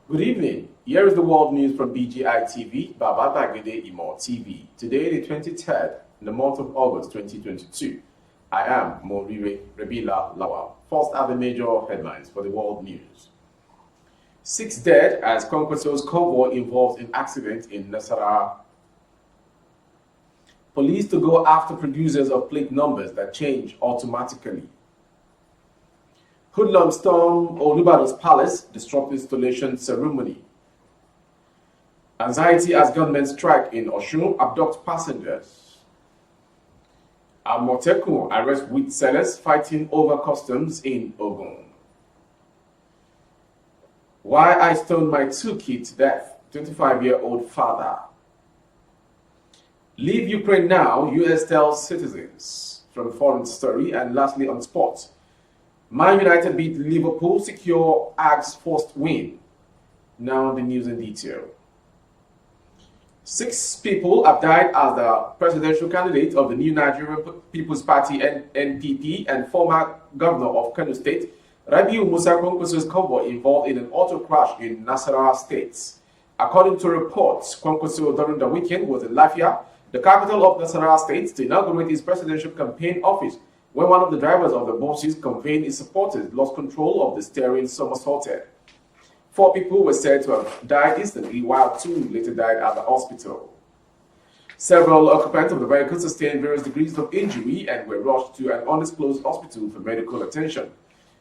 Good evening. Here is the world news from BGI TV, Baba Bagede Imo TV. Today, the 23rd, in the month of August 2022. I am Morire Rebila Lawal. First are the major headlines for the world news. 6 dead as Kwankwaso's convoy involved in accident in Nasarawa. Police to go after producers of plate numbers that change automatically. Hoodlums storm Olubado's palace, disrupt installation ceremony. Anxiety as gunmen strike in Oshun, abduct passengers. Amotekun arrest wheat sellers fighting over customs in Ogun. Why I stoned my 2 kids to death, 25-year-old father. Leave Ukraine now, US tells citizens. From foreign story, and lastly on sports. Man United beat Liverpool, secure Ags' first win. Now the news in detail. 6 people have died as the presidential candidate of the new Nigerian People's Party NPP and former governor of Kano State, Rabiu Musa Kwankwaso's convoy involved in an auto crash in Nasarawa State. According to reports, Kwankwaso during the weekend was in Lafia, the capital of Nasarawa State, to inaugurate his presidential campaign office, when one of the drivers of the buses conveying his supporters lost control of the steering, somersaulted. 4 people were said to have died instantly, while 2 later died at the hospital. Several occupants of the vehicle sustained various degrees of injury and were rushed to an undisclosed hospital for medical attention.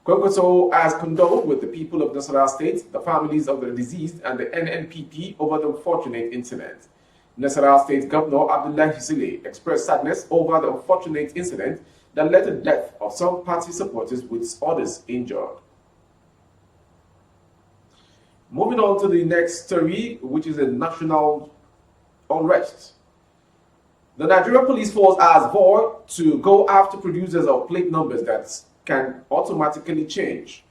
Kwankwaso has condoled with the people of Nasarawa State, the families of the deceased, and the NNPP over the unfortunate incident. Nasarawa State Governor Abdullahi Sile expressed sadness over the unfortunate incident that led to the death of some party supporters with others injured. Moving on to the next story, which is a national unrest. The Nigerian Police Force has vowed to go after producers of plate numbers that can automatically change.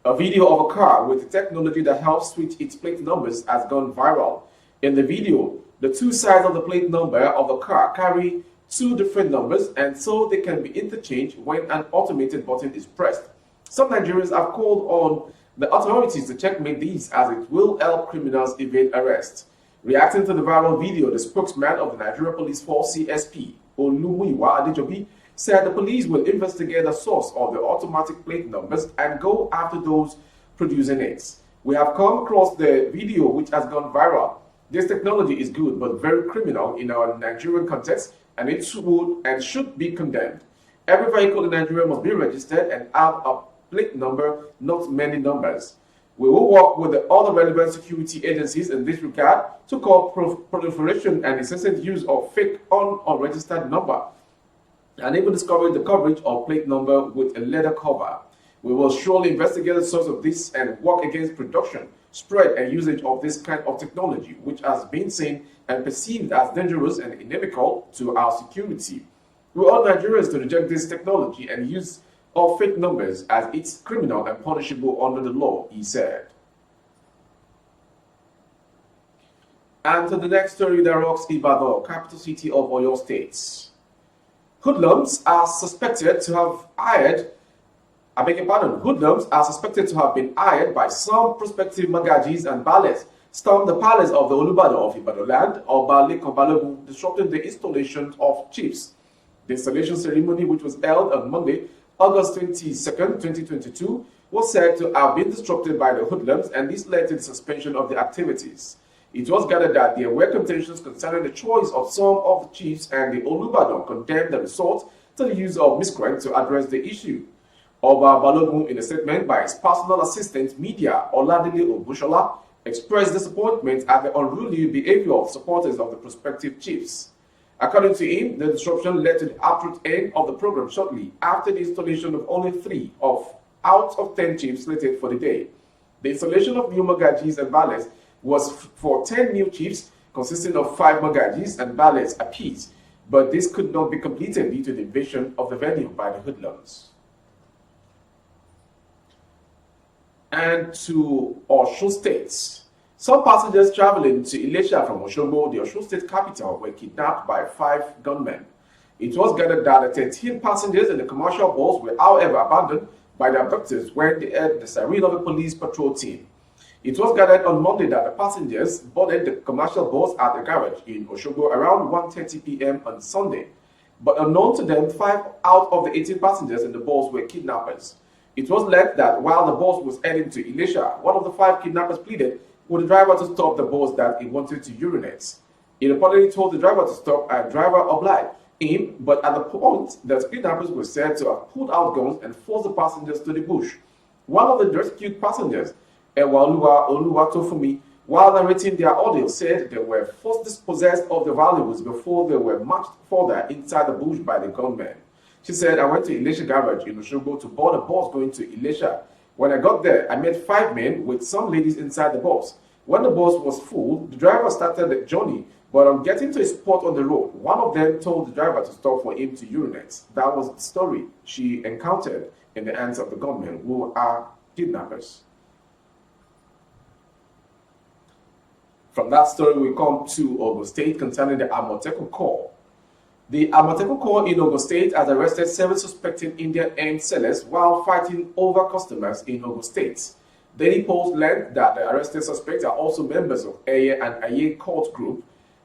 A video of a car with the technology that helps switch its plate numbers has gone viral. In the video, the 2 sides of the plate number of the car carry 2 different numbers, and so they can be interchanged when an automated button is pressed. Some Nigerians have called on the authorities to checkmate these, as it will help criminals evade arrest. Reacting to the viral video, the spokesman of the Nigerian Police Force CSP, Olumuyiwa Adejobi, said the police will investigate the source of the automatic plate numbers and go after those producing it. We have come across the video which has gone viral. This technology is good but very criminal in our Nigerian context, and it would and should be condemned. Every vehicle in Nigeria must be registered and have a plate number, not many numbers. We will work with the other relevant security agencies in this regard to curb proliferation and incessant use of fake unregistered number, and even discover the coverage of plate number with a leather cover. We will surely investigate the source of this and work against production, spread, and usage of this kind of technology, which has been seen and perceived as dangerous and inimical to our security. We urge Nigerians to reject this technology and use of fake numbers, as it's criminal and punishable under the law, he said. And to the next story that rocks Ibadan, capital city of Oyo State. Hoodlums are suspected to have Hoodlums are suspected to have been hired by some prospective magajis and ballets, stormed the palace of the Olubado of Ibadan land, Oba Lekan Balogun, disrupting the installation of chiefs. The installation ceremony, which was held on Monday, August 22nd, 2022, was said to have been disrupted by the hoodlums, and this led to the suspension of the activities. It was gathered that there were contentions concerning the choice of some of the chiefs, and the Olubado condemned the resort to the use of miscreants to address the issue. Oba Balogun, in a statement by his personal assistant media, Oladile Obushola, expressed disappointment at the unruly behavior of supporters of the prospective chiefs. According to him, the disruption led to the abrupt end of the program shortly after the installation of only 3 out of 10 chiefs slated for the day. The installation of new magajis and ballets was for 10 new chiefs, consisting of 5 magajis and ballets apiece, but this could not be completed due to the invasion of the venue by the hoodlums. And to Osun State. Some passengers traveling to Ilesha from Osogbo, the Osun State capital, were kidnapped by 5 gunmen. It was gathered that the 13 passengers in the commercial bus were, however, abandoned by the abductors when they heard the siren of a police patrol team. It was gathered on Monday that the passengers boarded the commercial bus at the garage in Osogbo around 1:30 p.m. on Sunday. But unknown to them, 5 out of the 18 passengers in the bus were kidnappers. It was alleged that while the bus was heading to Ilesha, one of the 5 kidnappers pleaded with the driver to stop the bus that he wanted to urinate. He reportedly told the driver to stop, and the driver obliged him, but at the point, the kidnappers were said to have pulled out guns and forced the passengers to the bush. One of the rescued passengers, Ewalua Oluwatofumi, while narrating their ordeal, said they were first dispossessed of the valuables before they were marched further inside the bush by the gunmen. She said, "I went to Ilesha garage in Osogbo to board a bus going to Ilesha. When I got there, I met 5 men with some ladies inside the bus. When the bus was full, the driver started the journey, but on getting to a spot on the road, one of them told the driver to stop for him to urinate. That was the story she encountered in the hands of the gunmen, who are kidnappers." From that story, we come to Ogun State concerning the Amotekun Corps. The Amotekun Corps in Ogun State has arrested 7 suspected Indian-aimed sellers while fighting over customers in Ogun State. Daily Post learned that the arrested suspects are also members of Eye and Aye Cult Group.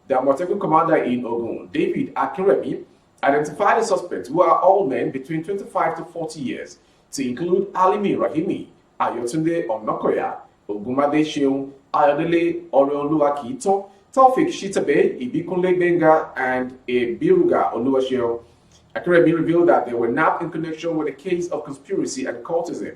The Amotekun commander in Ogun, David Akinremi, identified the suspects, who are all men between 25 to 40 years, to include Alimi Rahimi, Ayotunde Onokoya, Ogumade Sheung, Ayodele Oreoluwakito, Taufik Shitabe, Ibikunle Benga, and Biruga Oluwaseun. Akinremi revealed that they were nabbed in connection with a case of conspiracy and cultism.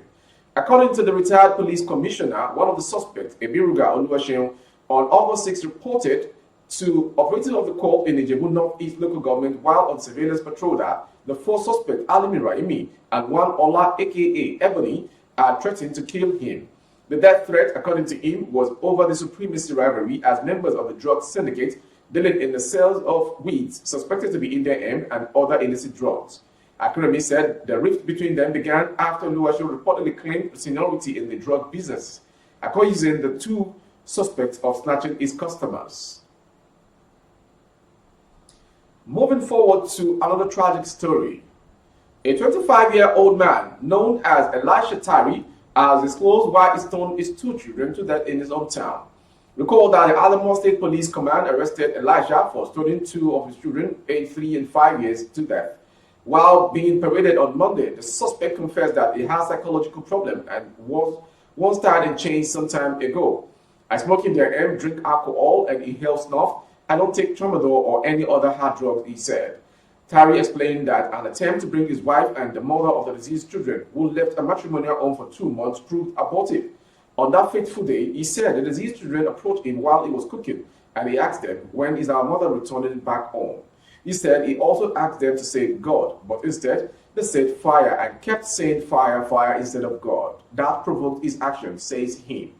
According to the retired police commissioner, one of the suspects, Biruga Oluwaseun, on August 6 reported to operators of the corps in the Ijebu Northeast local government while on surveillance patrol that the 4 suspects, Alimi Rahimi and one Ola aka Ebony, had threatened to kill him. The death threat, according to him, was over the supremacy rivalry as members of the drug syndicate dealing in the sales of weeds suspected to be Indian-aimed and other illicit drugs. Akinremi said the rift between them began after Oluwaseun reportedly claimed seniority in the drug business, accusing the 2 suspects of snatching his customers. Moving forward to another tragic story. A 25-year-old man known as Elisha Tari has disclosed why he stoned his 2 children to death in his hometown. Recall that the Adamawa State Police Command arrested Elisha for stoning 2 of his children, aged 3 and 5 years, to death. While being paraded on Monday, the suspect confessed that he has a psychological problem and was once tied in chains some time ago. "I smoke in their air, drink alcohol, and inhale snuff. I don't take tramadol or any other hard drugs," he said. Tari explained that an attempt to bring his wife and the mother of the deceased children, who left a matrimonial home for 2 months, proved abortive. On that fateful day, he said the deceased children approached him while he was cooking, and he asked them, "When is our mother returning back home?" He said he also asked them to say God, but instead they said fire and kept saying fire, fire instead of God. That provoked his action, says he.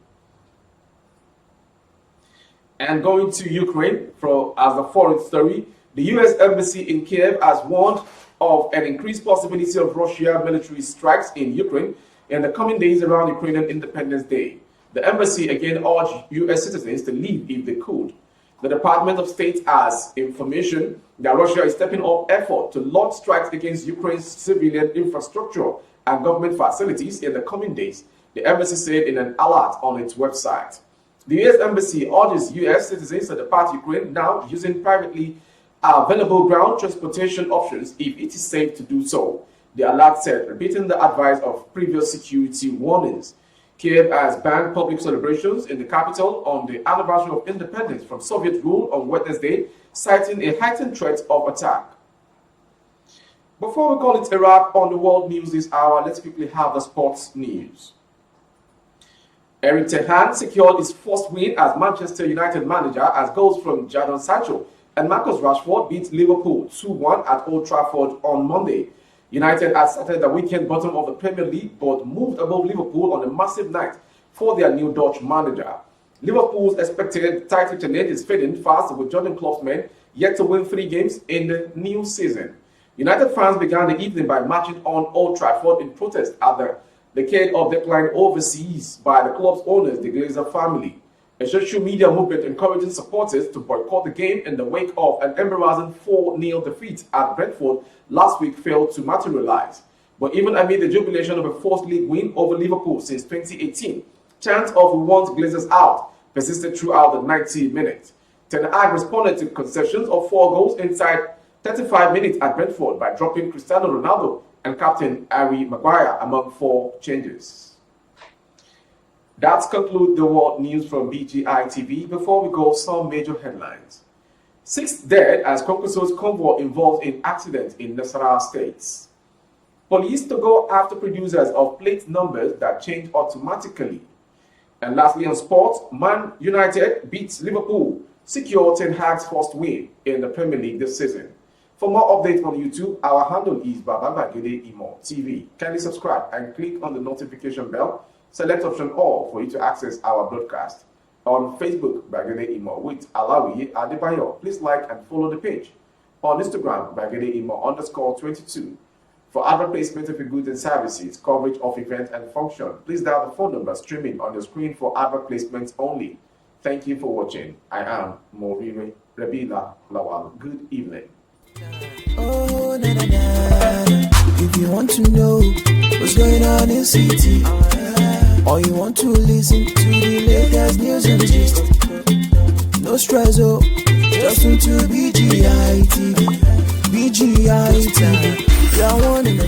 And going to Ukraine as a foreign story, the U.S. Embassy in Kiev has warned of an increased possibility of Russian military strikes in Ukraine in the coming days around Ukrainian Independence Day. The embassy again urged U.S. citizens to leave if they could. The Department of State has information that Russia is stepping up effort to launch strikes against Ukraine's civilian infrastructure and government facilities in the coming days, the embassy said in an alert on its website. The U.S. Embassy urges U.S. citizens to depart Ukraine now using privately available ground transportation options if it is safe to do so, the alert said, repeating the advice of previous security warnings. Kiev has banned public celebrations in the capital on the anniversary of independence from Soviet rule on Wednesday, citing a heightened threat of attack. Before we call it a wrap on the world news this hour, let's quickly have the sports news. Erik ten Hag secured his first win as Manchester United manager as goals from Jadon Sancho and Marcus Rashford beat Liverpool 2-1 at Old Trafford on Monday. United had started the weekend bottom of the Premier League but moved above Liverpool on a massive night for their new Dutch manager. Liverpool's expected title challenge is fading fast with Jurgen Klopp's men yet to win 3 games in the new season. United fans began the evening by marching on Old Trafford in protest at the decade of decline overseas by the club's owners, the Glazer family. A social media movement encouraging supporters to boycott the game in the wake of an embarrassing 4-0 defeat at Brentford last week failed to materialize. But even amid the jubilation of a fourth league win over Liverpool since 2018, Chants of "We want Glazers out" persisted throughout the 90 minutes. Ten Hag responded to concessions of 4 goals inside 35 minutes at Brentford by dropping Cristiano Ronaldo and captain Harry Maguire among 4 changes. That concludes the world news from BGI TV. Before we go, some major headlines. 6 dead as Kwankwaso's convoy involved in accident in Nasarawa State. Police to go after producers of plate numbers that change automatically. And lastly, on sports, Man United beats Liverpool, secure Ten Hag's first win in the Premier League this season. For more updates on YouTube, our handle is Baba Bagede Imo TV. Kindly subscribe and click on the notification bell. Select option all for you to access our broadcast. On Facebook, Bagede Imo with Alawi Adebayo. Please like and follow the page. On Instagram, Bagede Imo _22. For advertisement of your goods and services, coverage of events and function, please dial the phone number streaming on your screen for advert placements only. Thank you for watching. I am Morire Rabila Lawal. Good evening. Oh, na, na, na. If you want to know what's going on in city, or you want to listen to the latest news and gist, no stress, oh, just tune to BGI TV. BGI TV, you're one in a